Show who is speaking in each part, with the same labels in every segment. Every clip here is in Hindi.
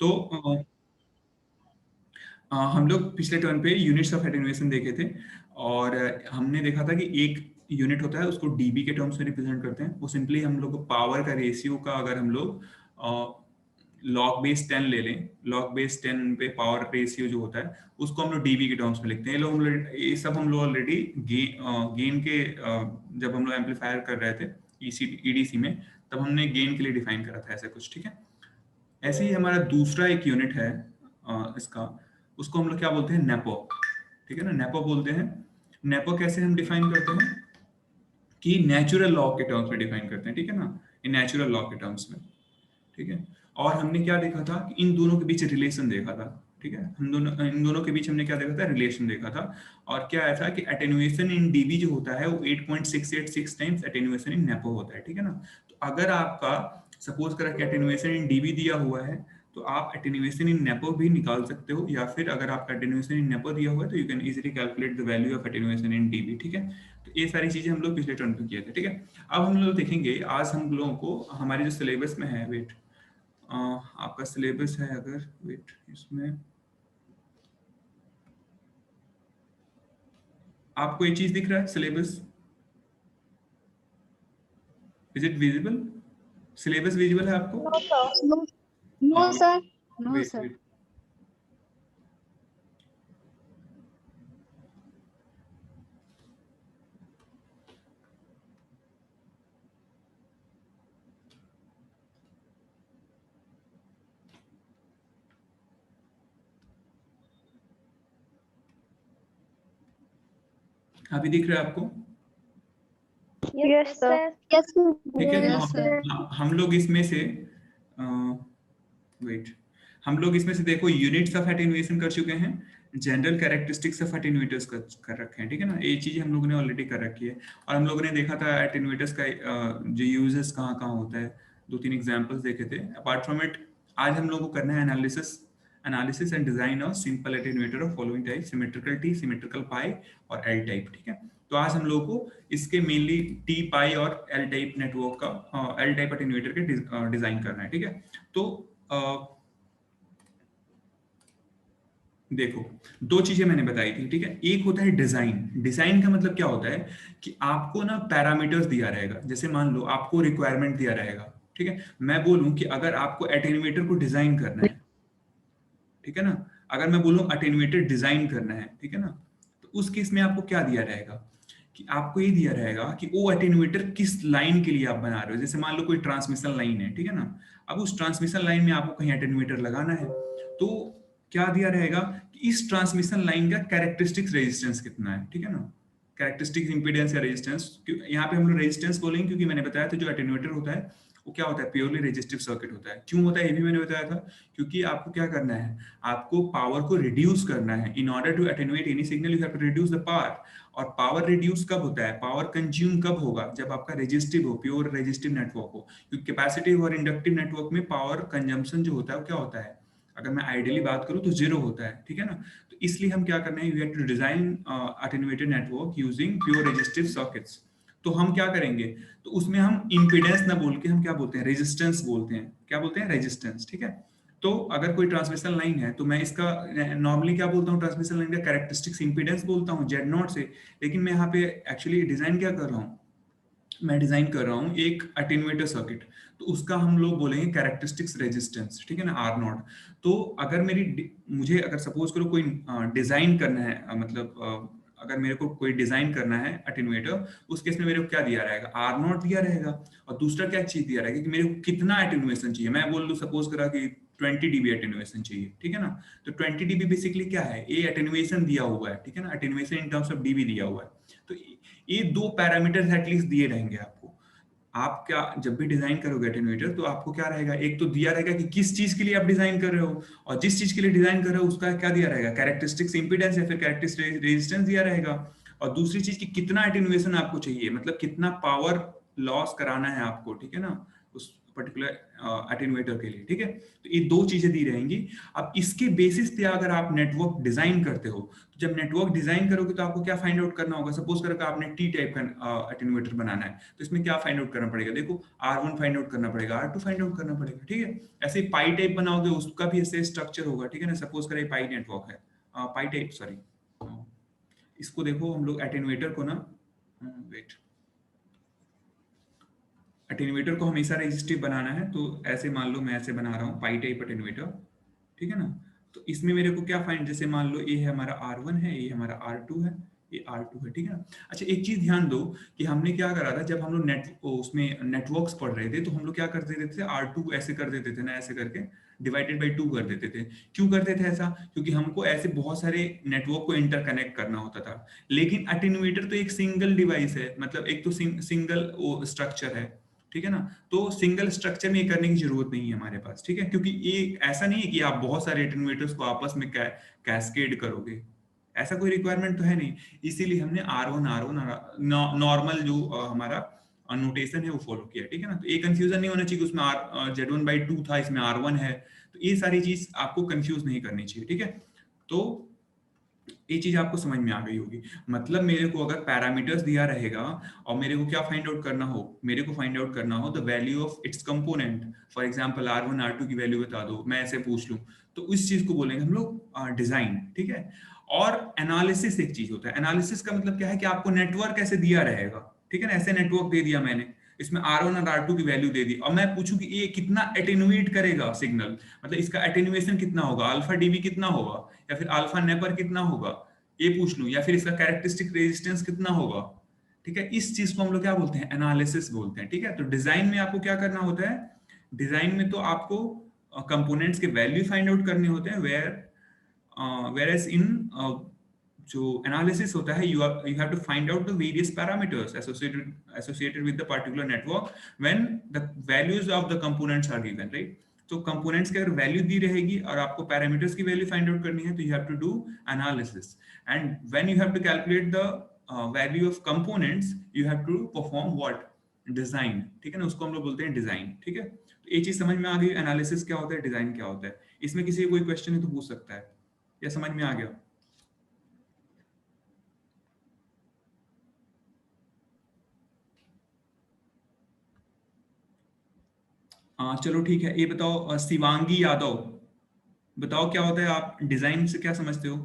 Speaker 1: तो हम लोग पिछले टर्न पे यूनिट्स ऑफ एटेन्यूएशन देखे थे और हमने देखा था कि एक यूनिट होता है उसको डीबी के टर्म्स में रिप्रेजेंट करते हैं। वो सिंपली हम लोग पावर का रेशियो का अगर हम लोग लॉग बेस 10 ले लें, लॉग बेस 10 पे पावर रेशियो जो होता है उसको हम लोग डीबी के टर्म्स में लिखते हैं। ये सब हम लोग ऑलरेडी गेन के जब हम लोग एम्पलीफायर कर रहे थे ईडीसी में, तब हमने गेन के लिए डिफाइन करा था ऐसा कुछ, ठीक है। ऐसे ही हमारा दूसरा एक यूनिट है इसका, उसको हम लोग क्या बोलते हैं, नेपो, ठीक है ना, नेपो बोलते हैं। नेपो कैसे हम डिफाइन करते हैं कि नेचुरल लॉ के टर्म्स में डिफाइन करते हैं, ठीक है ना, इन नेचुरल लॉ के टर्म्स में, ठीक है। और हमने क्या देखा था कि इन दोनों के बीच रिलेशन देखा था, ठीक है। हम दोनों इन दोनों के बीच हमने क्या देखा था, रिलेशन देखा था। और क्या आया था कि एटेन्युएशन इन डीबी जो होता है वो 8.686 टाइम्स एटेन्युएशन इन नेपो होता है, ठीक है ना। तो अगर आपका सपोज करा कि एटेन्युएशन इन डीबी दिया हुआ है तो आप एटेन्युएशन इन नेपो भी निकाल सकते हो, या फिर अगर आपका एटेन्युएशन इन नेपो दिया हुआ है तो you can easily calculate the value of attenuation in dB, ठीक है। तो ये सारी चीजें हम लोग पिछले टर्न पे किए थे, ठीक है। अब हम लोग देखेंगे आज हम लोगों को हमारे जो सिलेबस में है, वेट आपका सिलेबस है, अगर वेट इसमें आपको ये चीज दिख रहा है syllabus, is it visible, syllabus visible है आपको?
Speaker 2: No sir, no sir, no
Speaker 1: wait
Speaker 2: sir.
Speaker 1: Wait, अभी दिख रहा है आपको?
Speaker 2: यस सर, यस
Speaker 1: ठीक है,
Speaker 2: यस सर।
Speaker 1: हम लोग इसमें से वेट, हम लोग इसमें से देखो यूनिट्स ऑफ एटेन्युएशन कर चुके हैं, जनरल कैरेक्टरिस्टिक्स ऑफ एटेन्यूएटर्स कर रखे हैं, ठीक है ना। ये चीजें हम लोगों ने ऑलरेडी कर रखी है। और हम लोगों ने देखा था एटेन्यूएटर्स का जो यूजेस कहाँ कहाँ होता है, दो तीन एग्जांपल्स देखे थे। अपार्ट फ्रॉम इट आज हम लोग को करना है analysis and design of simple attenuator of following type, symmetrical T, symmetrical pi और एल टाइप, ठीक है। तो आज हम लोग को इसके मेनली टी, पाई और एल टाइप नेटवर्क का, एल टाइप एटेन्यूएटर के डिजाइन करना है, ठीक है। तो देखो, दो चीजें मैंने बताई थी, ठीक है। एक होता है डिजाइन। डिजाइन का मतलब क्या होता है कि आपको ना पैरामीटर्स दिया रहेगा, जैसे मान लो आपको रिक्वायरमेंट दिया रहेगा, ठीक है। मैं बोलूं कि अगर आपको एटेन्यूएटर को डिजाइन करना है, ठीक है ना, अगर मैं बोलूं अटेन्यूएटर डिजाइन करना है, ठीक है ना, तो उस केस में आपको क्या दिया रहेगा कि आपको ये दिया रहेगा कि वो अटेन्यूएटर किस लाइन के लिए आप बना रहे हो। जैसे मान लो कोई ट्रांसमिशन लाइन है, ठीक है ना, अब उस ट्रांसमिशन लाइन में आपको कहीं अटेन्यूएटर लगाना है, तो क्या दिया रहेगा कि इस ट्रांसमिशन लाइन का कैरेक्टरिस्टिक्स रेजिस्टेंस कितना है, ठीक है ना, कैरेक्टरिस्टिक्स इंपीडेंस या रेजिस्टेंस। यहाँ पे हम लोग रेजिस्टेंस बोलेंगे क्योंकि मैंने बताया था जो अटेन्यूएटर होता है वो क्या होता है, प्योरली रेजिस्टिव सर्किट होता है। क्यों होता है ये भी मैंने बताया था, क्योंकि आपको क्या करना है, आपको पावर को रिड्यूस करना है। In order to attenuate any signal you have to reduce the power. और पावर रिड्यूस कब होता है, पावर कंज्यूम कब होगा, जब आपका रेजिस्टिव हो, प्योर रेजिस्टिव नेटवर्क हो। क्योंकि कैपेसिटिव और इंडक्टिव नेटवर्क में पावर कंजम्पशन जो होता है वो क्या होता है, अगर मैं आइडियली बात करूं तो जीरो होता है, ठीक है ना। तो इसलिए हम क्या करना है, we have to design attenuated network using pure resistive circuits. तो हम क्या करेंगे, तो उसमें हम इंपीडेंस ना बोल के हम क्या बोलते हैं, रेजिस्टेंस बोलते हैं। क्या बोलते हैं, रेजिस्टेंस, ठीक है। तो अगर कोई ट्रांसमिशन लाइन है तो मैं इसका नॉर्मली क्या बोलता हूँ, ट्रांसमिशन लाइन का कैरेक्टरिस्टिक्स इंपीडेंस बोलता हूँ जेड नॉट से। लेकिन मैं यहाँ पे एक्चुअली डिजाइन क्या कर रहा हूँ, मैं डिजाइन कर रहा हूँ एक अटेन्यूएटर सर्किट, तो उसका हम लोग बोलेंगे कैरेक्टरिस्टिक्स रेजिस्टेंस, ठीक है ना, आर नॉट। तो अगर मुझे अगर सपोज करो कोई डिजाइन करना है, मतलब अगर मेरे को कोई डिजाइन करना है अटेन्यूएटर, उस केस में मेरे को क्या दिया रहेगा, आर नॉट दिया रहेगा। और दूसरा क्या चीज दिया रहेगा कि मेरे को कितना अटेन्यूएशन चाहिए। मैं बोल लूँ सपोज करा कि 20 dB अटेन्यूएशन चाहिए, ठीक है ना। तो 20 dB बेसिकली क्या है, ये अटेन्यूएशन दिया हुआ है, ठीक है ना, attenuation in terms of dB दिया हुआ है। तो ये दो पैरामीटर्स एटलीस्ट दिए रहेंगे आपको। आप क्या जब भी डिजाइन करोगे अटेन्यूएटर तो आपको क्या रहेगा, एक तो दिया रहेगा कि किस चीज के लिए आप डिजाइन कर रहे हो, और जिस चीज के लिए डिजाइन कर रहे हो उसका क्या दिया रहेगा, कैरेक्टरिस्टिक्स इंपीडेंस या फिर कैरेक्टरिस्टिक रेजिस्टेंस दिया रहेगा। और दूसरी चीज कि कितना अटेन्यूएशन आपको चाहिए, मतलब कितना पावर लॉस कराना है आपको, ठीक है ना, उस पर्टिकुलर अटेन्यूएटर के लिए, ठीक है। तो ये दो चीजें दी रहेंगी। अब इसके बेसिस पे अगर आप नेटवर्क डिजाइन करते हो, तो जब नेटवर्क डिजाइन करोगे तो आपको क्या फाइंड आउट करना होगा। सपोज करो कि आपने टी टाइप का अटेन्यूएटर बनाना है, तो इसमें क्या फाइंड आउट करना पड़ेगा, देखो R1 फाइंड आउट करना पड़ेगा, R2 फाइंड आउट करना पड़ेगा, ठीक है। ऐसे पाई टाइप बनाओगे उसका भी ऐसे स्ट्रक्चर होगा, ठीक है ना। सपोज करें पाई नेटवर्क है, पाई टाइप, सॉरी, इसको देखो हम लोग अटेन्यूएटर को ना, वेट, अटेन्यूएटर को हमेशा रेजिस्टिव बनाना है, तो ऐसे मान लो मैं ऐसे बना रहा हूँ पाई टाइप अटेन्यूएटर, ठीक है ना। तो इसमें मेरे को क्या फाइंड, जैसे मान लो ये है हमारा R1 है, ये हमारा R2 है, ये R2 है, ठीक है ना। अच्छा एक चीज ध्यान दो कि हमने क्या करा था, जब हम लोग उसमें नेटवर्क्स पढ़ रहे थे, तो हम लोग क्या कर देते थे, R2 ऐसे कर देते थे ना, ऐसे करके डिवाइडेड बाई 2 कर देते थे। क्यों करते थे ऐसा, क्योंकि हमको ऐसे बहुत सारे नेटवर्क को इंटरकनेक्ट करना होता था। लेकिन अटेन्यूएटर तो एक सिंगल डिवाइस है, मतलब एक तो सिंगल स्ट्रक्चर है, ठीक है ना। तो सिंगल स्ट्रक्चर में ये करने की जरूरत नहीं है हमारे पास, ठीक है, क्योंकि ये ऐसा नहीं है कि आप बहुत सारे एटेन्यूएटर्स को आपस में कैस्केड करोगे, ऐसा कोई रिक्वायरमेंट तो है नहीं। इसीलिए हमने R1 नॉर्मल जो हमारा नोटेशन है वो फॉलो किया, ठीक है ना। तो ये कंफ्यूजन नहीं होना चाहिए कि उसमें Z1/2 था, इसमें R1 है, तो ये सारी चीज आपको कंफ्यूज नहीं करनी चाहिए, ठीक है। तो ये चीज आपको समझ में आ गई होगी। मतलब मेरे को अगर पैरामीटर्स दिया रहेगा और मेरे को क्या फाइंड आउट करना हो, मेरे को फाइंड आउट करना हो the value of its component, for example R1 R2 की वैल्यू बता दो, मैं ऐसे पूछ लूं, तो इस चीज को बोलेंगे हम लोग डिजाइन, ठीक है। और एनालिसिस एक चीज होता है। एनालिसिस का मतलब क्या है कि आपको नेटवर्क ऐसे दिया रहेगा, ठीक है ना, ऐसे नेटवर्क दे दिया मैंने, इसमें R1 और R2 की वैल्यू दे दी, और मैं पूछूं कि ये कितना एटेन्यूएट करेगा सिग्नल, मतलब इसका एटेन्यूएशन कितना होगा, अल्फा डीबी कितना होगा, या फिर अल्फा नेपर कितना होगा, ये पूछ लूं, या फिर इसका कैरेक्टरिस्टिक रेजिस्टेंस कितना होगा, ठीक है। इस चीज को हम लोग क्या बोलते हैं, एनालिसिस बोलते हैं, ठीक है। तो डिजाइन में आपको क्या करना होता है, डिजाइन में तो आपको कंपोनेंट्स के वैल्यू फाइंड आउट करने होते हैं, whereas in जो एनालिसिस होता है, you have to find out the various parameters associated with the particular network when the values of the components are given, right। तो कंपोनेंट्स की अगर वैल्यू दी रहेगी और आपको पैरामीटर्स की वैल्यू फाइंड आउट करनी है, तो you have to do analysis, and when you have to calculate the value of components, you have to perform what, design, ठीक है ना, उसको हम लोग बोलते हैं डिजाइन, ठीक है। तो ये चीज समझ में आ गई, एनालिसिस क्या होता है, डिजाइन क्या होता है। इसमें किसी कोई क्वेश्चन है तो पूछ सकता है, या समझ में आ गया। चलो ठीक है, ये बताओ शिवांगी यादव, बताओ क्या होता है, आप डिजाइन से क्या समझते हो।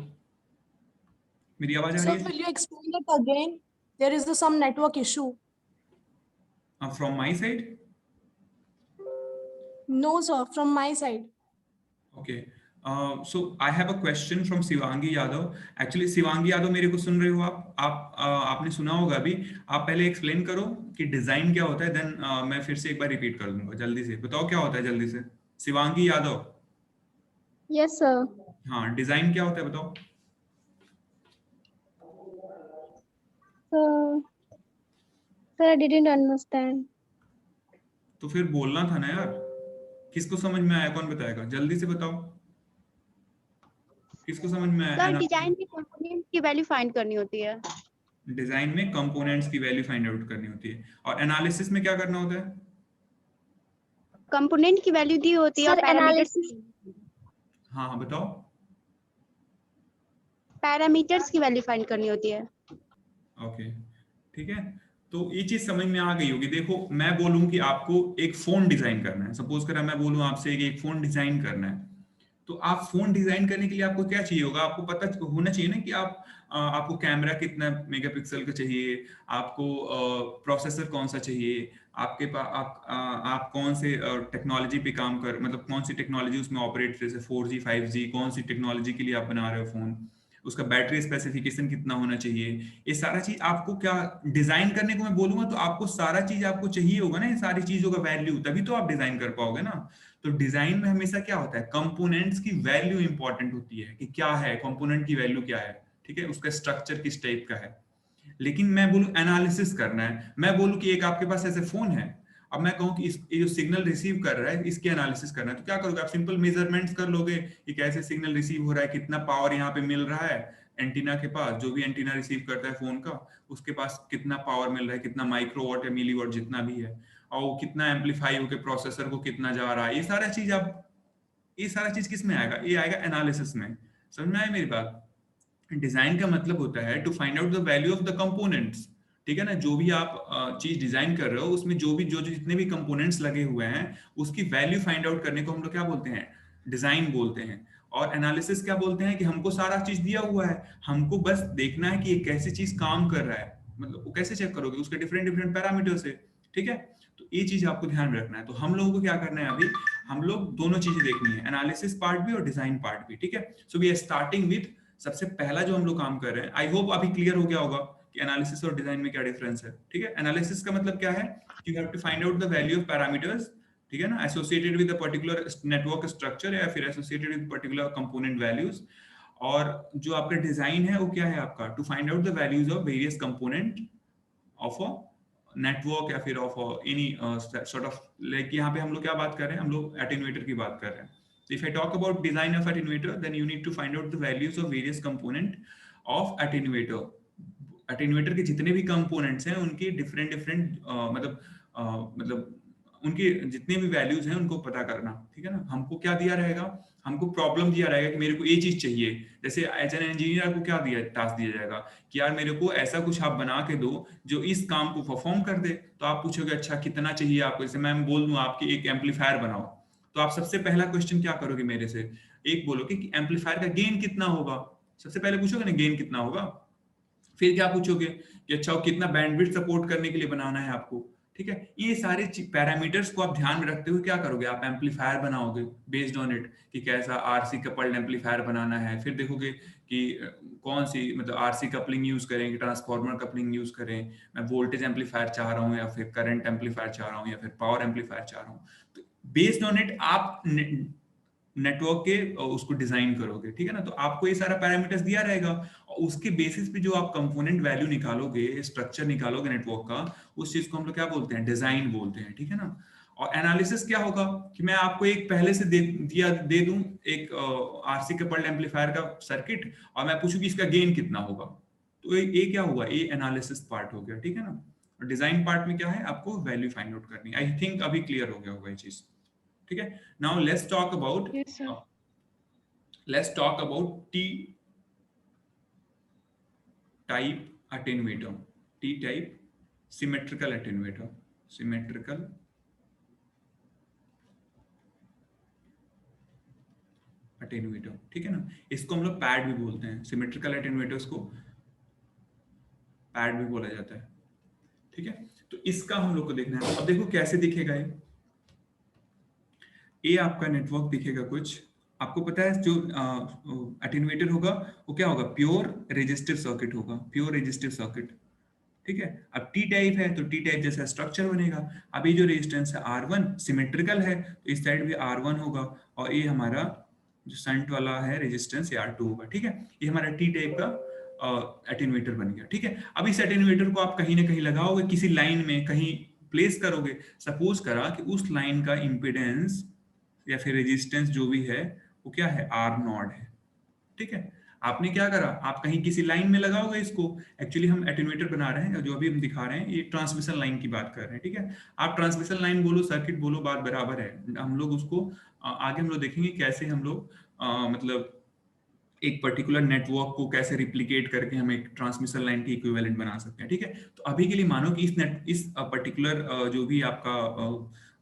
Speaker 1: मेरी आवाज आ रही
Speaker 3: Sir, will you explain it again? There is some network issue.
Speaker 1: है from my side.
Speaker 3: No, sir, from my side.
Speaker 1: Okay, so I have a question from Shivangi Yadav. Actually Shivangi Yadav, मेरे को सुन रहे हो आप आपने सुना होगा अभी, आप पहले एक्सप्लेन करो कि डिजाइन क्या होता है, देन मैं फिर से एक बार रिपीट कर दूंगा। जल्दी से बताओ क्या होता है, जल्दी से, शिवांगी यादव।
Speaker 2: Yes, sir.
Speaker 1: हाँ, डिजाइन क्या होता है बताओ।
Speaker 2: Sir, I didn't understand.
Speaker 1: तो फिर बोलना था ना यार, किसको समझ में आया, कौन बताएगा, जल्दी से बताओ, किसको समझ में आया।
Speaker 4: सर डिजाइन में कंपोनेंट की वैल्यू फाइंड करनी होती है।
Speaker 1: डिजाइन में कंपोनेंट्स की वैल्यू फाइंड आउट करनी होती है, और एनालिसिस में क्या करना होता है।
Speaker 4: कंपोनेंट की वैल्यू दी होती है और
Speaker 2: Sir, analysis.
Speaker 1: हाँ हाँ बताओ।
Speaker 4: पैरामीटर्स की वैल्यू फाइंड करनी होती है।
Speaker 1: ओके, ठीक है, तो ये चीज समझ में आ गई होगी। देखो मैं बोलूं कि आपको एक फोन डिजाइन करना है, सपोज करा मैं बोलूं आपसे कि एक फोन डिजाइन करना है, तो आप फोन डिजाइन करने के लिए आपको क्या चाहिए होगा, आपको पता होना चाहिए ना कि आपको कैमरा कितना मेगापिक्सल का चाहिए, आपको प्रोसेसर कौन सा चाहिए, आपके पास आप कौन से टेक्नोलॉजी पे काम कर, मतलब कौन सी टेक्नोलॉजी उसमें ऑपरेट, जैसे 4G 5G, कौन सी टेक्नोलॉजी के लिए आप बना रहे हो फोन, उसका बैटरी स्पेसिफिकेशन कितना होना चाहिए, ये सारा चीज आपको क्या डिजाइन करने को मैं बोलूंगा, तो आपको सारा चीज आपको चाहिए होगा ना, ये सारी चीजों का वैल्यू, तभी तो आप डिजाइन कर पाओगे ना। तो डिजाइन में हमेशा क्या होता है, कंपोनेंट्स की वैल्यू इंपॉर्टेंट होती है कि क्या है कंपोनेंट की वैल्यू क्या है, ठीक है, उसका स्ट्रक्चर किस टाइप का है। लेकिन मैं बोलूं एनालिसिस करना है, मैं बोलूं कि एक आपके पास ऐसे फोन है, अब मैं कहूं कि ये जो सिग्नल रिसीव कर रहा है इसकी एनालिसिस करना है, तो क्या करोगे आप, सिंपल मेजरमेंट्स कर लोगे कि कैसे सिग्नल रिसीव हो रहा है, कितना पावर यहाँ पे मिल रहा है एंटीना के पास, जो भी एंटीना रिसीव करता है फोन का, उसके पास कितना पावर मिल रहा है, कितना माइक्रोवाट या मिलीवाट जितना भी है, और वो कितना एम्पलीफाई होके प्रोसेसर को कितना जा रहा है, ये सारा चीज किस में आएगा, ये आएगा एनालिसिस में। समझ में आया मेरी बात? डिजाइन का मतलब होता है to find out the value of the components, ठीक है ना। जो भी आप चीज डिजाइन कर रहे हो उसमें जो जितने भी कंपोनेंट्स लगे हुए हैं उसकी वैल्यू फाइंड आउट करने को हम लोग क्या बोलते हैं, डिजाइन बोलते हैं। और एनालिसिस क्या बोलते हैं कि हमको सारा चीज दिया हुआ है, हमको बस देखना है कि ये कैसी चीज काम कर रहा है, मतलब वो कैसे चेक करोगे, उसके डिफरेंट डिफरेंट पैरामीटर्स है, ठीक है। तो ये चीज आपको ध्यान में रखना है। तो हम लोगों को क्या करना है अभी, हम लोग दोनों चीजें देखनी है, एनालिसिस पार्ट भी और डिजाइन पार्ट भी, ठीक है। So we are starting with, सबसे पहला जो हम लोग काम कर रहे हैं, आई होप अभी क्लियर हो गया होगा कि एनालिसिस और डिजाइन में क्या डिफरेंस है, ठीक है। एनालिसिस का मतलब क्या है, you have to find out the value of parameters, ठीक है ना, associated with a particular network structure या फिर associated with particular component values. और जो आपका डिजाइन है वो क्या है आपका, to find out the values of various component of a network या फिर of any sort of, like यहाँ पे हम लोग क्या बात कर रहे हैं, हम लोग एटेन्यूएटर की बात कर रहे हैं। So if I talk about design of attenuator, then you need to find out the values of various component of attenuator. Attenuator के जितने भी components हैं उनके different मतलब उनके जितने भी values हैं उनको पता करना, ठीक है ना। हमको क्या दिया रहेगा, हमको प्रॉब्लम दिया रहेगा कि मेरे को ये चीज चाहिए। जैसे एज एन इंजीनियर को क्या दिया टास्क दिया जाएगा कि यार मेरे को ऐसा कुछ आप बना के दो जो इस काम को परफॉर्म कर दे। तो आप पूछोगे अच्छा कितना चाहिए आपको, जैसे मैं बोल दूं आपकी एक एम्पलीफायर बनाओ, तो आप सबसे पहला क्वेश्चन क्या करोगे मेरे से, एक बोलोगे कि एम्पलीफायर का गेन कितना होगा, सबसे पहले पूछोगे ना गेन कितना होगा। फिर क्या पूछोगे कि अच्छा कितना बैंडविड्थ सपोर्ट करने के लिए बनाना है आपको, ठीक है। ये सारे पैरामीटर्स को आप ध्यान में रखते हुए क्या करोगे, आप एम्पलीफायर बनाओगे बेस्ड ऑन इट कि कैसा आरसी कपल्ड एम्पलीफायर बनाना है। फिर देखोगे कि कौन सी मतलब आरसी कपलिंग यूज करें कि ट्रांसफार्मर कपलिंग यूज करें, मैं वोल्टेज एम्पलीफायर चाह रहा हूँ या फिर करंट एम्पलीफायर चाह रहा हूँ या फिर पावर एम्पलीफायर चाह रहा हूँ। तो बेस्ड ऑन इट आप नेटवर्क के उसको डिजाइन करोगे, ठीक है ना। तो आपको ये सारा पैरामीटर्स दिया रहेगा और उसके बेसिस पे जो आप कंपोनेंट वैल्यू निकालोगे, स्ट्रक्चर निकालोगे नेटवर्क का, उस चीज को हम लोग क्या बोलते हैं, डिजाइन बोलते हैं, ठीक है ना। और एनालिसिस क्या होगा कि मैं आपको एक पहले से दे दूं एक आरसी कपल्ड एम्पलीफायर का सर्किट और मैं पूछूं कि इसका गेन कितना होगा, तो ये क्या हुआ, ये एनालिसिस पार्ट हो गया, ठीक है ना। और डिजाइन पार्ट में क्या है, आपको वैल्यू फाइंड आउट करनी है। आई थिंक अभी क्लियर हो गया होगा ये चीज, ठीक है। Now let's talk about
Speaker 2: Yes, sir.
Speaker 1: T type attenuator, T type symmetrical attenuator, symmetrical attenuator, ठीक है ना। इसको हम लोग पैड भी बोलते हैं, सिमेट्रिकल एटेन्यूएटर्स को पैड भी बोला जाता है, ठीक है। तो इसका हम लोग को देखना है। अब देखो कैसे दिखेगा ये आपका नेटवर्क दिखेगा कुछ, आपको पता है जो अटेन्यूएटर होगा वो क्या होगा, प्योर रेजिस्टिव सर्किट होगा, प्योर रेजिस्टिव सर्किट, ठीक है। अब टी टाइप है तो टी टाइप जैसा स्ट्रक्चर बनेगा। अब ये जो रेजिस्टेंस है R1 सिमेट्रिकल है तो इस साइड भी R1 होगा और ये हमारा जो संट वाला है रेजिस्टेंस R2 होगा, ठीक है। ये हमारा टी टाइप का अटेन्यूएटर बन गया, ठीक है। अब इस अटेन्यूएटर को आप कहीं ना कहीं लगाओगे, किसी लाइन में कहीं प्लेस करोगे। सपोज करा कि उस लाइन का इंपिडेंस या फिर रेजिस्टेंस जो भी है वो क्या है, R0 है, ठीक है। आपने क्या करा, आप कहीं किसी लाइन में लगाओगे इसको। एक्चुअली हम एटेन्यूएटर बना रहे हैं, जो अभी हम दिखा रहे हैं ये ट्रांसमिशन लाइन की बात कर रहे हैं, ठीक है। आप ट्रांसमिशन लाइन बोलो सर्किट बोलो बात बराबर है। हम लोग उसको आगे हम लोग देखेंगे कैसे हम लोग मतलब एक पर्टिकुलर नेटवर्क को कैसे रिप्लिकेट करके हम एक ट्रांसमिशन लाइन की इक्विवेलेंट बना सकते हैं, ठीक है। तो अभी के लिए मानो कि इस पर्टिकुलर जो भी आपका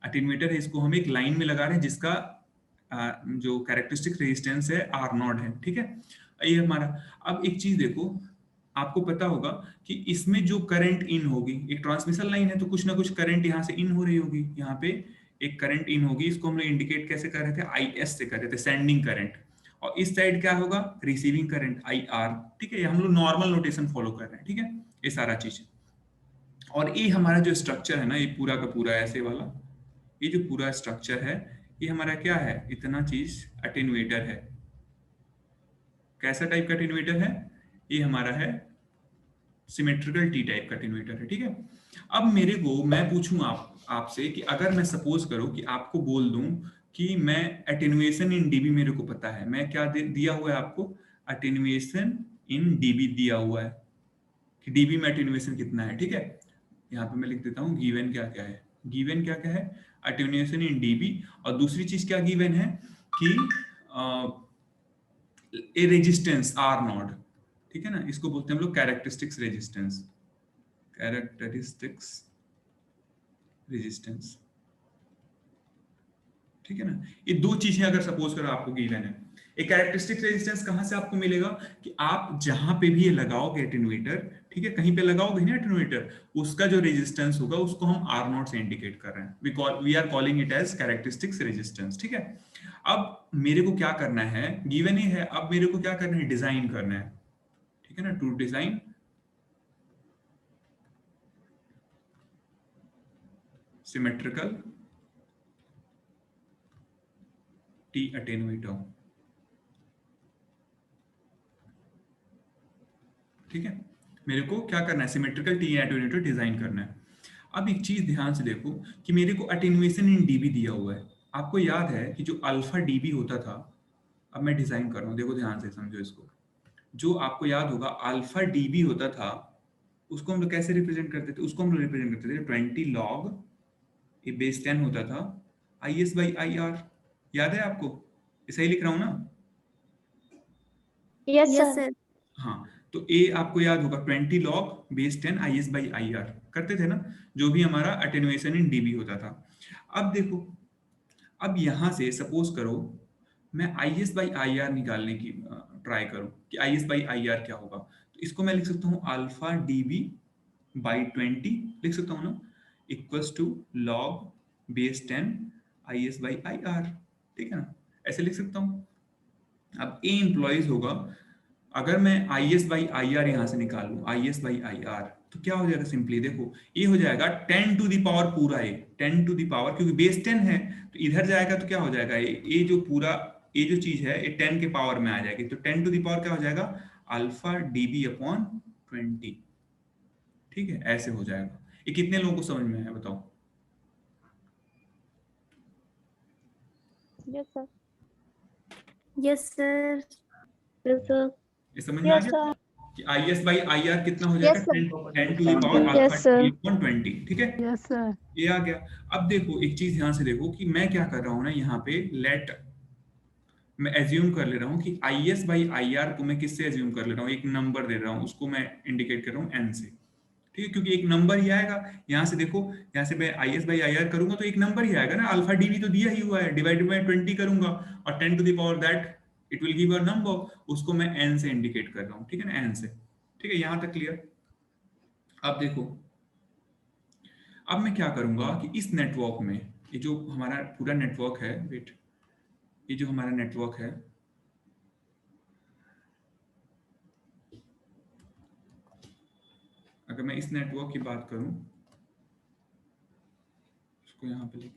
Speaker 1: अटेन्यूएटर है इसको हम एक लाइन में लगा रहे हैं जिसका जो कैरेक्टरिस्टिक रेजिस्टेंस है R0 है, ठीक है। ये हमारा, अब एक चीज देखो, आपको पता होगा कि इसमें जो करंट इन होगी, एक ट्रांसमिशन लाइन है तो कुछ ना कुछ करंट यहाँ से इन हो रही होगी, यहाँ पे एक करंट इन होगी। इसको हम लोग इंडिकेट कैसे कर रहे थे, IS से कर रहे थे, सेंडिंग करंट। और इस साइड क्या होगा, रिसीविंग करंट IR, ठीक है। हम लोग नॉर्मल नोटेशन फॉलो कर रहे हैं, ठीक है, ये सारा चीज। और ये हमारा जो स्ट्रक्चर है ना, ये पूरा का पूरा ऐसे वाला, ये जो पूरा स्ट्रक्चर है ये हमारा क्या है, इतना चीज अटेन्यूएटर है। कैसा टाइप का अटेन्यूएटर है, ये हमारा है सिमेट्रिकल टी टाइप का अटेन्यूएटर है, ठीक है। अब मेरे को मैं पूछूं आपसे कि अगर मैं सपोज करूं कि आपको बोल दूं कि मैं अटेन्यूएशन इन डीबी मेरे को पता है, मैं क्या दिया हुआ है आपको, अटेन्यूएशन इन डीबी दिया हुआ है कि डीबी में अटेन्यूएशन कितना है, ठीक है। यहाँ पे मैं लिख देता हूँ गिवन क्या क्या है, गिवन क्या क्या है, अटेन्यूएशन इन डीबी, और दूसरी चीज क्या गिवन है कि ए रेजिस्टेंस आर नॉट, ठीक है ना, इसको बोलते हैं हम लोग कैरेक्टरिस्टिक्स रेजिस्टेंस, कैरेक्टरिस्टिक्स रेजिस्टेंस, ठीक है ना। ये दो चीजें अगर सपोज करो आपको गिवन है, एक कैरेक्टरिस्टिक रेजिस्टेंस कहां से आपको मिलेगा कि आप जहां पे भी ये लगाओगे एटेन्यूएटर, ठीक है, कहीं पे लगाओगे ना एटेन्यूएटर, उसका जो रेजिस्टेंस होगा उसको हम आर नॉट से इंडिकेट कर रहे हैं, we are calling it as characteristics resistance, ठीक है। अब मेरे को क्या करना है, गिवन ही है, अब मेरे को क्या करना है, डिजाइन करना है, ठीक है ना, to design symmetrical T attenuator, ठीक है। मेरे को क्या करना है, सिमेट्रिकल टी अटेन्यूएटर डिजाइन करना है। अब एक चीज ध्यान से देखो कि मेरे को अटेन्यूएशन इन डीबी दिया हुआ है, आपको याद है कि जो अल्फा डीबी होता था, अब मैं डिजाइन कर रहा हूं, देखो ध्यान से समझो इसको, जो आपको याद होगा अल्फा डीबी होता था, उसको हम लोग कैसे रिप्रेजेंट करते थे, उसको हम लोग रिप्रेजेंट करते थे 20 लॉग ये बेस 10 होता था IS बाई IR, याद है आपको, ये सही लिख रहा हूं ना?
Speaker 2: Yes,
Speaker 4: yes
Speaker 2: sir.
Speaker 4: सर।
Speaker 1: हाँ, तो ए आपको याद होगा 20 log base 10 IS by IR करते थे ना, जो भी हमारा अटेन्यूएशन इन डीबी होता था। अब देखो, अब यहां से सपोज करो मैं IS बाई IR निकालने की ट्राई करूं कि IS बाई IR क्या होगा, तो इसको मैं लिख सकता हूं अल्फा डीबी बाई 20 लिख सकता हूं ना, equals to log base 10 IS by IR, ठीक है ना, ऐसे लिख सकता हूं। अब ए एम्प्लॉइज होगा, अगर मैं IS बाई IR यहां से निकालूं IS बाई IR, तो क्या हो जाएगा, सिंपली देखो ये हो जाएगा 10 टू द पावर पूरा ए, 10 टू द पावर, क्योंकि बेस 10 है तो इधर जाएगा तो क्या हो जाएगा, ये जो पूरा ये जो चीज है ये 10 के पावर में आ जाएगी, तो 10 टू द पावर क्या हो जाएगा, अल्फा डीबी अपॉन 20, ठीक है, ऐसे हो जाएगा। ये कितने लोगों को समझ में आया बताओ?
Speaker 2: Yes, sir.
Speaker 4: Yes sir.
Speaker 2: Yes, sir.
Speaker 1: ये समझ में आ
Speaker 2: Yes,
Speaker 1: गया
Speaker 2: sir.
Speaker 1: कि IS बाई IR कितना हो जाएगा,
Speaker 2: Yes, sir.
Speaker 1: 10 to the power alpha
Speaker 2: Yes, sir.
Speaker 1: DB upon 20, ठीक है।
Speaker 2: Yes, sir.
Speaker 1: ये आ गया। अब देखो एक चीज ध्यान से देखो कि मैं क्या कर रहा हूं ना, यहाँ पे लेट मैं एज्यूम कर ले रहा हूँ कि IS बाई IR को मैं किससे एज्यूम कर ले रहा हूँ, एक नंबर दे रहा हूँ, उसको मैं इंडिकेट कर रहा हूँ N से, ठीक है, क्योंकि एक नंबर ही आएगा। यहाँ से देखो, यहाँ से मैं IS बाई IR करूंगा तो एक नंबर ही आएगा ना, अल्फा डीबी तो दिया ही हुआ है, डिवाइडेड बाई 20 करूंगा और 10 to the power that it will give a number, उसको मैं N से इंडिकेट कर रहा हूँ, ठीक है ना, N से, ठीक है, यहाँ तक क्लियर। अब देखो, अब मैं क्या करूंगा कि इस नेटवर्क में, ये जो हमारा पूरा नेटवर्क है, वेट, ये जो हमारा नेटवर्क है, अगर मैं इस नेटवर्क की बात करूं, इसको यहाँ पे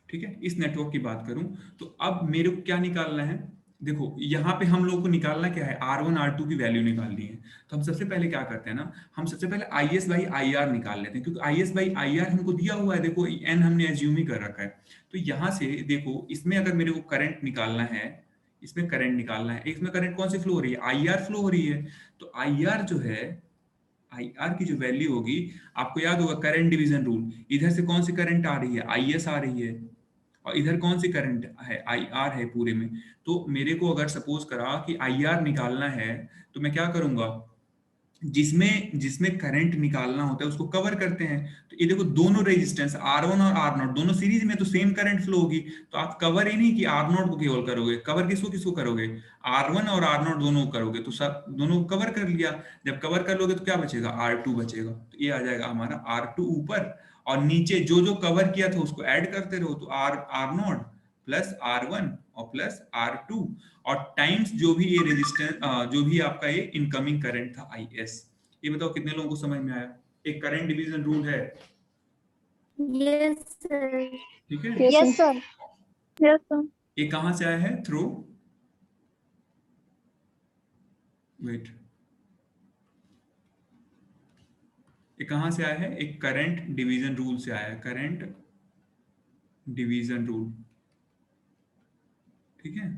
Speaker 1: ठीक है, इस नेटवर्क की बात करूं, तो अब मेरे को क्या निकालना है, देखो यहाँ पे हम लोग को निकालना क्या है, R1 R2 की वैल्यू निकालनी है। तो हम सबसे पहले क्या करते हैं ना, हम सबसे पहले IS बाई IR निकाल लेते हैं, क्योंकि IS बाई IR हमको दिया हुआ है, देखो N हमने एज्यूम ही कर रखा है। तो यहाँ से देखो, इसमें अगर मेरे को करंट निकालना है, इसमें करंट निकालना है, इसमें करंट कौन सी फ्लो हो रही है, IR फ्लो हो रही है। तो IR जो है, IR की जो वैल्यू होगी, आपको याद होगा करंट डिवीजन रूल, इधर से कौन सी करंट आ रही है, IS आ रही है, और इधर कौन सी करंट है, IR है पूरे में। तो मेरे को अगर सपोज करा कि IR निकालना है, तो मैं क्या करूंगा, जिसमें जिसमें करंट निकालना होता है उसको कवर करते हैं। तो ये देखो दोनों रेजिस्टेंस R1 और R0 दोनों सीरीज में, तो सेम करंट फ्लो होगी, तो आप कवर ही नहीं कि R0 को केवल करोगे, कवर किसको किसको करोगे, R1 और R0 दोनों करोगे, तो सब दोनों कवर कर लिया। जब कवर कर लोगे तो क्या बचेगा, R2 बचेगा, तो ये आ जाएगा हमारा R2 ऊपर, और नीचे जो जो कवर किया था उसको ऐड करते रहो, तो R0 प्लस R1 और प्लस R2, और टाइम्स जो भी ये रेजिस्टेंस, जो भी आपका ये इनकमिंग करंट था IS। ये बताओ कितने लोगों को समझ में आया, एक करंट डिवीजन रूल है,
Speaker 4: यस सर।
Speaker 1: ठीक है।
Speaker 2: Yes, sir. Yes, sir.
Speaker 1: ये कहां से आया है, थ्रू, वेट, ये कहां से आया है, एक करंट डिवीजन रूल से आया है, करंट डिवीजन रूल, ठीक है।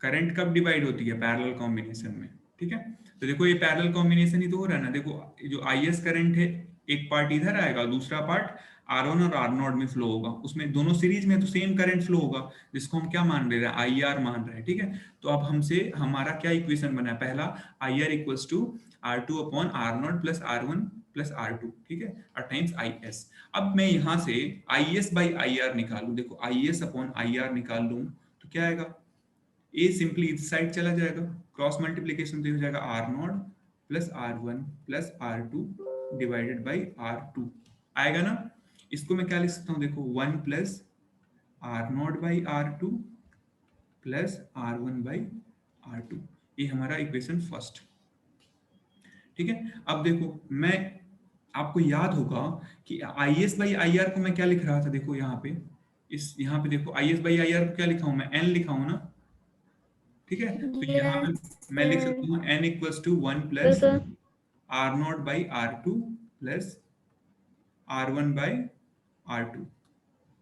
Speaker 1: करंट कब डिवाइड होती है, पैरेलल कॉम्बिनेशन में, ठीक है। तो देखो ये पैरेलल कॉम्बिनेशन ही तो हो रहा है ना, देखो जो IS करंट है एक पार्ट इधर आएगा, दूसरा पार्ट R1 और R0 में फ्लो होगा, उसमें दोनों सीरीज में तो सेम करंट फ्लो होगा, जिसको हम क्या मान रहे हैं, IR मान रहे हैं, ठीक है। तो अब हमसे हमारा क्या इक्वेशन बना है, पहला IR equals to R2 upon R0 plus R1 plus R2, ठीक है, और टाइम्स IS। अब मैं यहाँ से IS बाई IR निकालूं, देखो IS अपॉन IR निकाल लूं तो क्या आएगा, A सिंपली इस साइड चला जाएगा, क्रॉस मल्टीप्लीकेशन हो जाएगा R0 plus R1 plus R2 divided by R2 आएगा ना। इसको मैं क्या लिख सकता हूँ, देखो 1 plus R0 by R2 plus R1 by R2, ये हमारा इक्वेशन फर्स्ट, ठीक है। अब देखो मैं, आपको याद होगा कि IS बाई IR को मैं क्या लिख रहा था, देखो यहाँ पे, इस यहाँ पे देखो IS बाई IR को क्या लिखा हूँ मैं, N लिखा हूँ ना, ठीक है। तो यहाँ पे
Speaker 4: Yes,
Speaker 1: मैं लिख
Speaker 4: sir.
Speaker 1: सकता हूँ N equals to 1
Speaker 2: Yes,
Speaker 1: plus
Speaker 2: sir.
Speaker 1: R0 by R2 plus R1 by R2,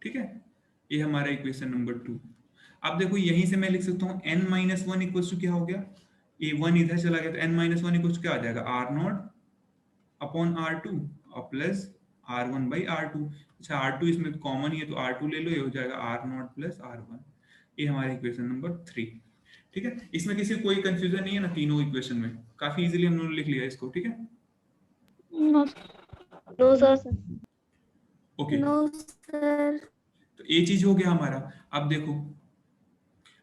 Speaker 1: ठीक है, ये हमारा इक्वेशन नंबर 2। अब देखो यहीं से मैं लिख सकता हूँ N माइनस 1 इक्वल्स टू क्या हो गया, ये 1 इधर चला गया तो N माइनस 1 इक्वल्स क्या आ जाएगा, R0 अपॉन R2 और प्लस R1 बाई R2। अच्छा R2 इसमें कॉमन ही है तो R2 ले लो, ये हो जाएगा R0 प्लस R1, ये हमारा इक्वेशन नंबर 3, ठीक है। इसमें किसी को कोई कंफ्यूजन नहीं है ना, तीनों इक्वेशन में काफी इजीली हम लोगों ने लिख लिया इसको, ठीक है।
Speaker 2: No, no, sir.
Speaker 1: Okay
Speaker 4: No, sir.
Speaker 1: तो ये चीज हो गया हमारा। अब देखो,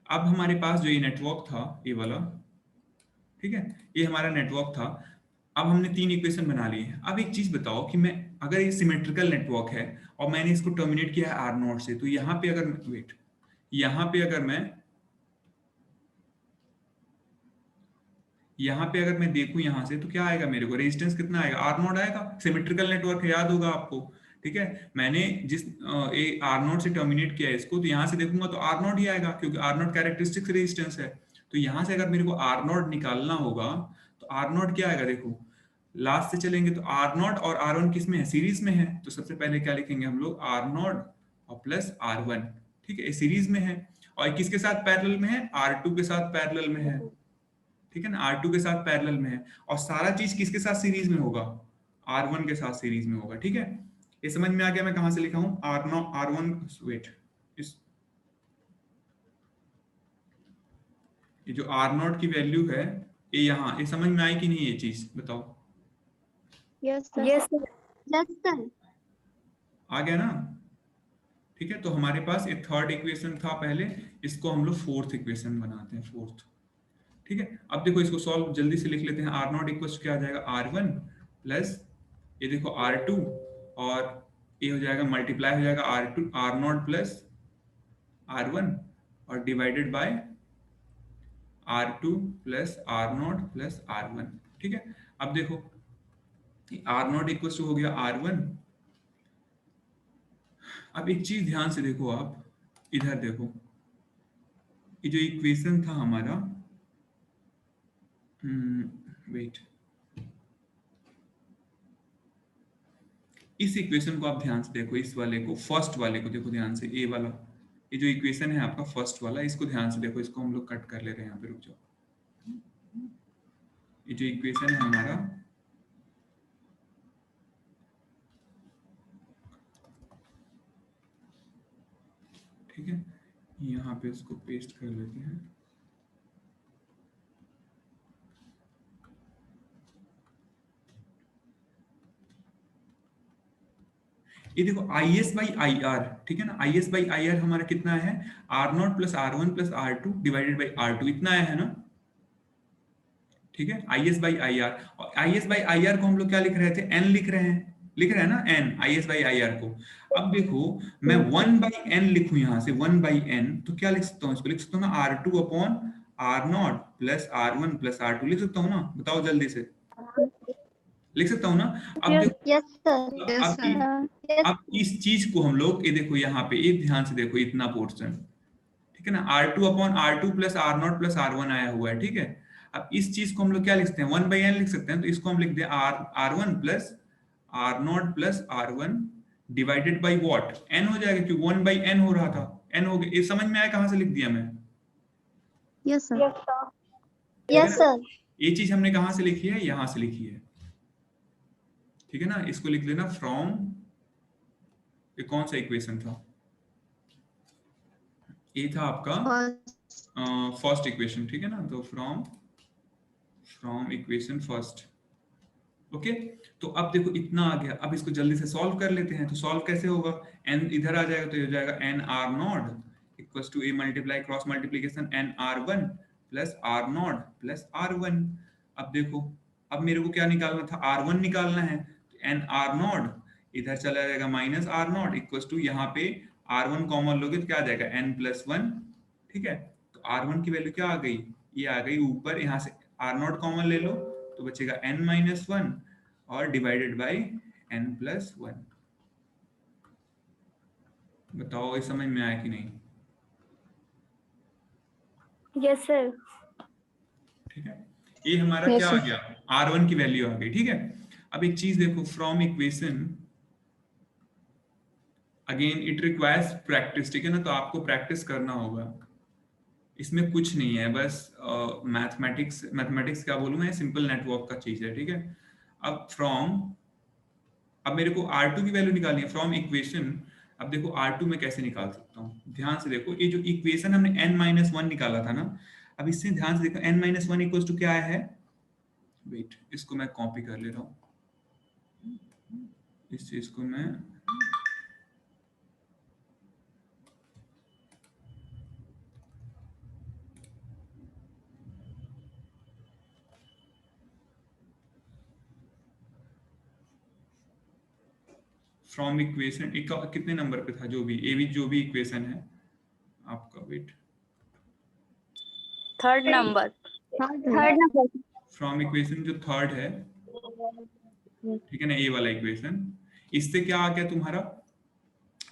Speaker 1: अब हमारे पास जो ये नेटवर्क था ये वाला, ठीक है, ये हमारा नेटवर्क था। अब हमने 3 इक्वेशन बना लिए हैं। अब एक चीज बताओ कि मैं, अगर ये सिमेट्रिकल नेटवर्क है और मैंने इसको टर्मिनेट किया है R0 से, तो यहाँ पे अगर वेट, यहाँ पे अगर मैं देखूं यहाँ से तो क्या आएगा, मेरे को रेजिस्टेंस कितना आएगा, R0 आएगा, सिमेट्रिकल नेटवर्क है, याद होगा आपको, ठीक है। मैंने जिस R0 से टर्मिनेट किया है इसको, तो यहाँ से देखूंगा तो R0 ही आएगा, क्योंकि R0 कैरेक्टरिस्टिक रेजिस्टेंस है। तो यहाँ से अगर मेरे को R0 निकालना होगा तो R0 क्या आएगा, देखो लास्ट से चलेंगे तो R0 और R1 किस में है, सीरीज में है। तो सबसे पहले क्या लिखेंगे हम लोग, R0 और प्लस R1, ठीक है, सीरीज में है। और किसके साथ पैरेलल में है, R2 के साथ पैरेलल में है, ठीक है ना, R2 के साथ पैरेलल में है। और सारा चीज किसके साथ सीरीज में होगा, R1 के साथ सीरीज में होगा, ठीक है। ये समझ में आ गया मैं कहां से लिखा हूं, R0 R1 वेट, इस ये जो R0 की वैल्यू है ये यहाँ, ये समझ में आई कि नहीं, ये चीज बताओ,
Speaker 2: Yes, sir.
Speaker 4: Yes, sir.
Speaker 3: Yes, sir.
Speaker 1: आ गया ना, ठीक है। तो हमारे पास एक थर्ड इक्वेशन था पहले, इसको हम लोग फोर्थ इक्वेशन बनाते हैं, फोर्थ, ठीक है। अब देखो इसको सॉल्व जल्दी से लिख लेते हैं। R0 इक्वल क्या आ जाएगा, R1 प्लस ये देखो R2, और ये हो जाएगा मल्टीप्लाई हो जाएगा R0 प्लस R1 और divided by R2 plus R0 plus R1, ठीक है। अब देखो R0 इक्वल हो गया R1। अब एक चीज ध्यान से देखो, आप इधर देखो, ये जो इक्वेशन था हमारा, वेट, इस इक्वेशन को आप ध्यान से देखो, इस वाले को, फर्स्ट वाले को देखो ध्यान से, ए वाला, ये जो इक्वेशन है आपका फर्स्ट वाला, इसको ध्यान से देखो, इसको हम लोग कट कर ले रहे हैं यहाँ पे, रुक जाओ। ये जो इक्वेशन है हमारा, ठीक है, यहाँ पे इसको पेस्ट कर लेते हैं। ये देखो IS बाई IR, ठीक है ना, IS बाई IR हमारा कितना है, R0 plus R1 plus R2 divided by R2, इतना आया है ना, ठीक है, IS बाई IR। और IS बाई IR को हम लोग क्या लिख रहे थे, N लिख रहे हैं ना, N IS बाई IR को। अब देखो मैं 1 बाई N लिखूं, यहाँ से 1 बाई N, तो क्या लिख सकता हूँ, इसको लिख सकता हूँ ना R2 upon R0 plus R1 plus R2, लिख सकता हूँ ना, बताओ जल्दी से, लिख सकता हूँ ना। अब
Speaker 2: Yes.
Speaker 1: देखो,
Speaker 3: Yes, sir.
Speaker 1: अब इस चीज को हम लोग, ये देखो यहाँ पे, ये ध्यान से देखो, इतना पोर्शन, ठीक है ना, R2 upon R2 plus R0 plus R1 आया हुआ है, ठीक है। अब इस चीज को हम लोग क्या लिख सकते हैं, 1 बाई N लिख सकते हैं, तो इसको हम लिख दें R1 plus R0 plus R1 divided by what, N हो जाएगा, क्योंकि 1 बाई N हो रहा था, N हो गया। ये समझ में आया कहां से लिख दिया मैं,
Speaker 3: Yes, sir.
Speaker 2: Yes, sir.
Speaker 3: Yes, sir.
Speaker 1: ये चीज हमने कहां से लिखी है, यहां से लिखी है, ठीक है ना। इसको लिख लेना फ्रॉम, ये कौन सा इक्वेशन था, ये था आपका
Speaker 2: First.
Speaker 1: फर्स्ट इक्वेशन, ठीक है ना। तो फ्रॉम इक्वेशन फर्स्ट। ओके, तो अब देखो इतना आ गया, अब इसको जल्दी से सॉल्व कर लेते हैं। तो सॉल्व कैसे होगा, n इधर आ जाएगा तो ये हो जाएगा n r not equals to a multiply cross multiplication n r1 plus r not plus r1। अब देखो, अब मेरे को क्या निकालना था, r1 निकालना है। तो n r नॉट इधर चला जाएगा minus r not equals to, यहाँ पे r1 कॉमन लोगे तो क्या आ जाएगा n प्लस 1, ठीक है। तो r1 की वैल्यू क्या आ गई, ये आ गई ऊपर, यहाँ से r नॉट कॉमन ले लो तो बचेगा n माइनस 1 और डिवाइडेड बाय n प्लस 1। बताओ ये समझ में आया कि नहीं।
Speaker 4: Yes, sir.
Speaker 1: ठीक है, ये हमारा
Speaker 3: Yes,
Speaker 1: क्या
Speaker 3: sir.
Speaker 1: आ गया, r1 की वैल्यू आ गई, ठीक है। अब एक चीज देखो, from equation again it requires practice, ठीक है ना। तो आपको प्रैक्टिस करना होगा, इसमें कुछ नहीं है, बस मैथमेटिक्स क्या बोलूँ मैं, सिंपल नेटवर्क का चीज है, ठीक है। अब अब मेरे को R2 की वैल्यू निकालनी है फ्रॉम इक्वेशन। अब देखो R2 में कैसे निकाल सकता हूँ, ध्यान से देखो, ये जो इक्वेशन हमने n-1 निकाला था ना, अब इससे ध्यान से देखो n-1 इक्वल्स टू क्या आया है, वेट इसको मैं कॉपी कर ले रहा हूँ, इस चीज को मैं फ्रॉम इक्वेशन कितने नंबर पे था, जो भी इक्वेशन है आपका, wait
Speaker 4: Third number.
Speaker 2: Third number.
Speaker 1: From equation जो थर्ड है, ठीक है ना, ये वाला इक्वेशन, इससे क्या आ गया तुम्हारा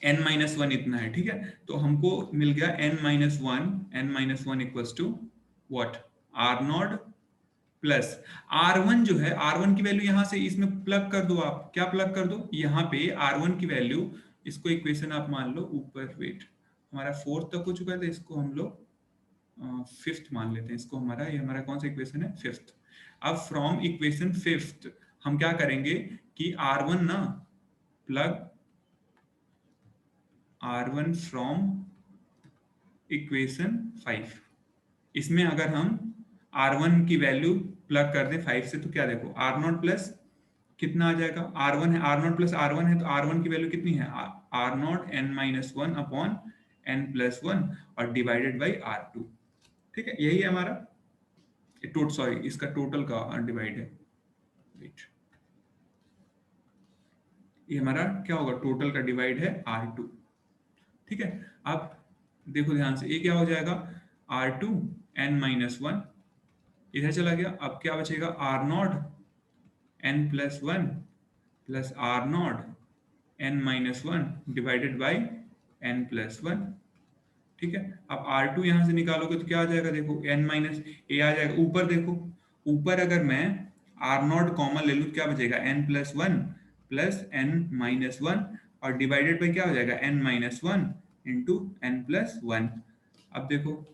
Speaker 1: n-1 इतना है, ठीक है। तो हमको मिल गया n-1 equals to what, r not plus r1 जो है, r1 की वैल्यू यहाँ से इसमें प्लग कर दो। आप क्या प्लग कर दो, यहाँ पे r1 की वैल्यू, इसको इक्वेशन आप मान लो ऊपर, वेट हमारा फोर्थ तक हो चुका है, तो इसको हम लोग फिफ्थ मान लेते हैं इसको, हमारा ये हमारा कौन सा इक्वेशन है, फिफ्थ। अब फ्रॉम इक्वेशन फिफ्थ हम क्या करेंगे कि r1 ना प्लग r1 फ्रॉम इक्वेशन 5, इसमें अगर हम r1 की वैल्यू प्लग कर दें 5 से, तो क्या देखो r नॉट प्लस कितना आ जाएगा, r1 है, r नॉट प्लस r1 है, तो r1 की वैल्यू कितनी है, r not n-1 upon n plus 1 और डिवाइडेड बाई r2, ठीक है। यही है हमारा सॉरी इसका टोटल का डिवाइड है, वेट ये हमारा क्या होगा, टोटल का डिवाइड है r2, ठीक है। अब देखो ध्यान से, ये क्या हो जाएगा, r2 n-1 इधर चला गया, अब क्या बचेगा, r not n plus 1 plus r not n-1 divided by n plus 1, ठीक है। अब r2 यहां से निकालोगे तो क्या आ जाएगा, देखो n माइनस a आ जाएगा, ऊपर देखो, ऊपर अगर मैं r नॉट कॉमन ले लूँ क्या बचेगा, n प्लस 1 प्लस n-1 और डिवाइडेड बाई क्या हो जाएगा, n-1 इंटू n प्लस 1। अब देखो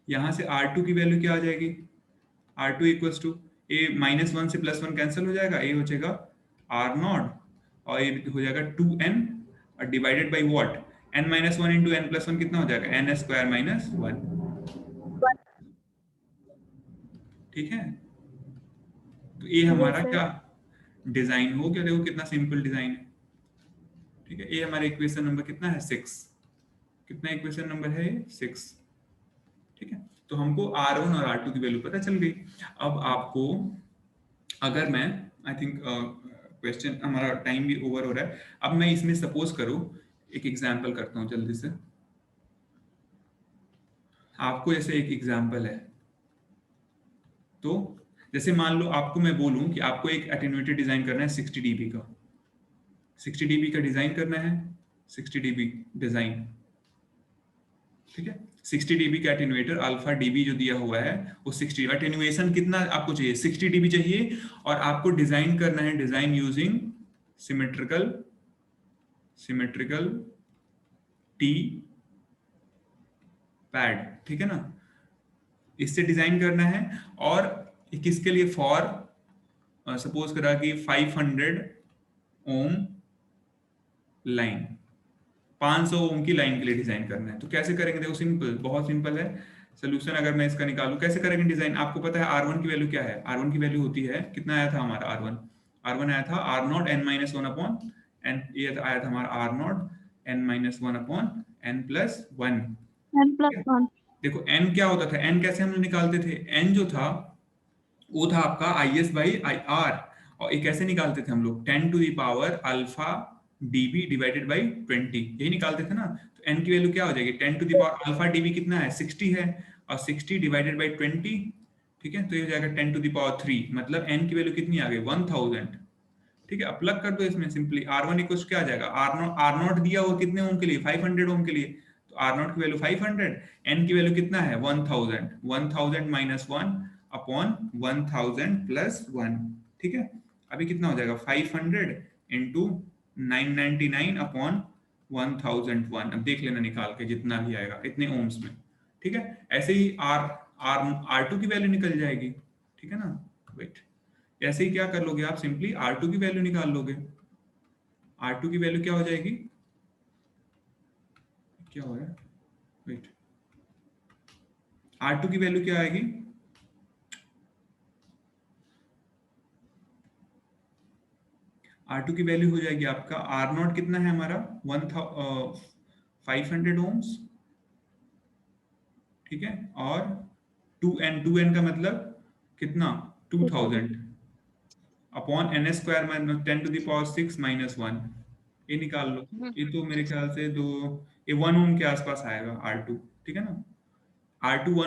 Speaker 1: यहां से r2 की वैल्यू क्या आ जाएगी, r2 इक्वल्स टू a -1 से +1 कैंसिल हो जाएगा, a हो जाएगा r नॉट और ये हो जाएगा 2n और divided by what, n-1 into n plus 1 कितना हो जाएगा, n स्क्वायर माइनस 1, ठीक है। तो ये हमारा
Speaker 4: Yes, sir.
Speaker 1: क्या डिजाइन हो गया, देखो कितना सिंपल डिजाइन है, ठीक है। ये हमारा इक्वेशन नंबर कितना है, 6, कितना इक्वेशन नंबर है, 6, ठीक है। तो हमको r1 और r2 की वैल्यू पता चल गई। अब आपको अगर मैं आई थिंक क्वेश्चन हमारा टाइम भी ओवर हो रहा है, अब मैं इसमें सपोज करो एक एग्जांपल करता हूं जल्दी से, आपको जैसे एक एग्जांपल है, तो जैसे मान लो आपको मैं बोलूं कि आपको एक एटेन्यूएटर डिजाइन करना है 60 dB का, 60 dB का डिजाइन करना है, 60 dB डिजाइन, ठीक है। 60 dB का एटेन्यूएटर, अल्फा dB जो दिया हुआ है वो 60, एटेन्यूएशन कितना आपको चाहिए, 60 dB चाहिए, और आपको डिजाइन करना है, design using symmetrical T pad, ठीक है ना, इससे डिजाइन करना है। और किसके लिए, फॉर सपोज करा कि 500 ओम लाइन, 500 ओम की लाइन के लिए डिजाइन करना है, तो कैसे करेंगे? देखो सिंपल, बहुत सिंपल है सोल्यूशन। अगर मैं इसका निकालूं, कैसे करेंगे डिजाइन? आपको पता है R1 की वैल्यू क्या है? R1 की वैल्यू होती है, कितना आया था हमारा R1 आया था R0 n-1 अपॉन n, ये आया था हमारा R0 n-1 upon n+1।
Speaker 2: n+1
Speaker 1: देखो n क्या होता था, n कैसे हम लोग निकालते थे? n जो था वो था आपका IS/IR, और ये कैसे निकालते थे हम लोग? 10 to the power alpha dB divided by 20, यही निकालते थे ना। तो n की वैल्यू क्या हो जाएगी? 10 to the power alpha dB कितना है? 60 है, और 60 डिवाइडेड बाई 20, ठीक है, तो ये हो जाएगा 10 टू द पावर 3, मतलब n की वैल्यू कितनी आ गई? 1000। ठीक है, अब प्लग कर दो इसमें सिंपली। R1 इक्वल क्या आ जाएगा? R0 दिया हुआ कितने ओम के लिए? 500 ओम के लिए, तो R0 की वैल्यू 500, n की वैल्यू कितना है? 1000, 1000 माइनस 1 अपॉन 1000 प्लस 1, ठीक है। अभी कितना हो जाएगा? 500 इंटू 999 अपॉन 1001। अब देख लेना निकाल के, जितना भी आएगा इतने ओम्स में, ठीक है। ऐसे ही R2 की वैल्यू निकल जाएगी, ठीक है ना। वेट, ऐसे ही क्या कर लोगे आप? सिंपली R2 की वैल्यू निकाल लोगे। R2 की वैल्यू क्या हो जाएगी? क्या हो रहा है? वेट, R2 की वैल्यू क्या आएगी? R2 की वैल्यू हो जाएगी आपका R0 कितना है हमारा? 500 ओम्स, ठीक है, और 2n का मतलब कितना? 2000 upon n² minus 10 to the power 6 minus 1, ये निकाल लो। ये तो मेरे ख्याल से ये 1 ओम के आसपास आएगा R2, ठीक है ना। R2 1